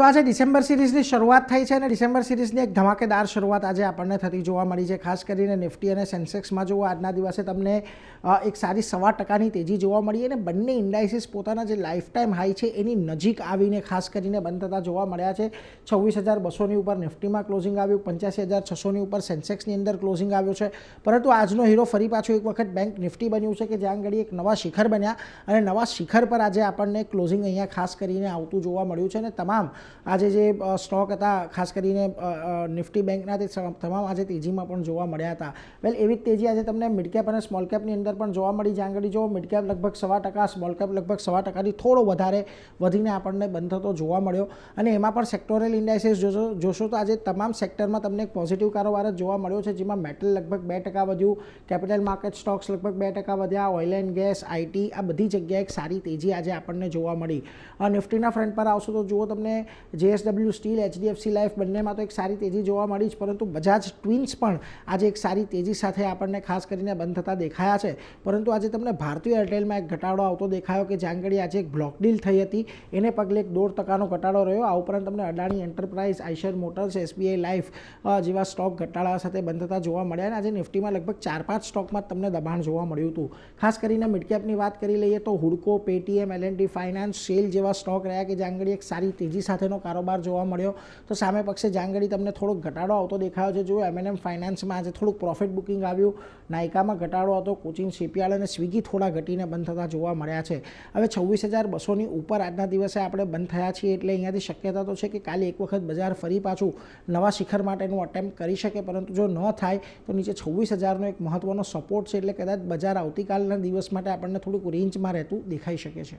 તો આજે ડિસેમ્બર સિરીઝની શરૂઆત થઈ છે અને ડિસેમ્બર સિરીઝની એક ધમાકેદાર શરૂઆત આજે આપણને થતી જોવા મળી છે. ખાસ કરીને નિફ્ટી અને સેન્સેક્સમાં જુઓ આજના દિવસે તમને એક સારી 1.25% તેજી જોવા મળી અને બંને ઇન્ડાઇસીસ પોતાના જે લાઈફ ટાઈમ હાઈ છે એની નજીક આવીને ખાસ કરીને બંધ થતા જોવા મળ્યા છે. 26,200ની ઉપર નિફ્ટીમાં ક્લોઝિંગ આવ્યું, 85,600ની ઉપર સેન્સેક્સની અંદર ક્લોઝિંગ આવ્યું છે. પરંતુ આજનો હીરો ફરી પાછું એક વખત બેંક નિફ્ટી બન્યું છે કે જ્યાં આગળ એક નવા શિખર બન્યા અને નવા શિખર પર આજે આપણને ક્લોઝિંગ અહીંયા ખાસ કરીને આવતું જોવા મળ્યું છે અને તમામ આજે જે સ્ટોક હતા ખાસ કરીને નિફ્ટી બેંકના તે તમામ આજે તેજીમાં પણ જોવા મળ્યા હતા. વેલ એવી જ તેજી આજે તમને મિડ કેપ અને સ્મોલ કેપની અંદર પણ જોવા મળી. જ્યાં આગળ જો મિડ કેપ લગભગ 1.25%, સ્મોલ કેપ લગભગ 1.25%થી થોડો વધારે વધીને આપણને બંધ થતો જોવા મળ્યો અને એમાં પણ સેક્ટોરલ ઇન્ડાઇસીસ જોશો તો આજે તમામ સેક્ટરમાં તમને એક પોઝિટિવ કારોબાર જ જોવા મળ્યો છે. જેમાં મેટલ લગભગ 2% વધ્યું, કેપિટલ માર્કેટ સ્ટોક્સ લગભગ 2% વધ્યા, ઓઇલ એન્ડ ગેસ, આઈટી આ બધી જગ્યાએ એક સારી તેજી આજે આપણને જોવા મળી. નિફ્ટીના ફ્રન્ટ પર આવશો તો જુઓ તમને JSW સ્ટીલ, HDFC લાઈફ બંનેમાં તો એક સારી તેજી જોવા મળી જ, પરંતુ બજાજ ટ્વિન્સ પણ આજે એક સારી તેજી સાથે આપણને ખાસ કરીને બંધ થતા દેખાયા છે. પરંતુ આજે તમને ભારતીય એરટેલમાં એક ઘટાડો આવતો દેખાયો કે જ્યાં આગળ આજે એક બ્લોક ડીલ થઈ હતી એને પગલે 1.5% ઘટાડો રહ્યો. આ ઉપરાંત તમને Adani enterprise, Eicher motors, SBI life જેવા સ્ટોક ઘટાડા સાથે બંધ થતા જોવા મળ્યા અને આજે નિફ્ટીમાં લગભગ 4-5 સ્ટોકમાં તમને દબાણ જોવા મળ્યું હતું. ખાસ કરીને મિડકેપની વાત કરી લઈએ તો હુડકો, પેટીએમ, L&T ફાઇનાન્સ, શેલ જેવા સ્ટોક રહ્યા કે જ્યાં આગળ એક સારી તેજી સાથેનો કારોબાર જોવા મળ્યો. તો સામે પક્ષે જ્યાં આગળ તમને થોડોક ઘટાડો આવતો દેખાયો છે. જો M&M ફાઇનાન્સમાં આજે થોડુંક પ્રોફિટ બુકિંગ આવ્યું, નાયકામાં ઘટાડો હતો, કોચિન શિપયાર્ડ અને સ્વિગી થોડા ઘટીને બંધ થતા જોવા મળ્યા છે. હવે 26,200ની ઉપર આજના દિવસે આપણે બંધ થયા છીએ એટલે અહીંયાથી શક્યતા તો છે કે કાલે એક વખત બજાર ફરી પાછું નવા શિખર માટેનું અટેમ્પ્ટ કરી શકે, પરંતુ જો ન થાય તો નીચે 26,000નો એક મહત્વનો સપોર્ટ છે એટલે કદાચ બજાર આવતીકાલના દિવસ માટે આપણને થોડુંક રેન્જમાં રહેતું દેખાઈ શકે છે.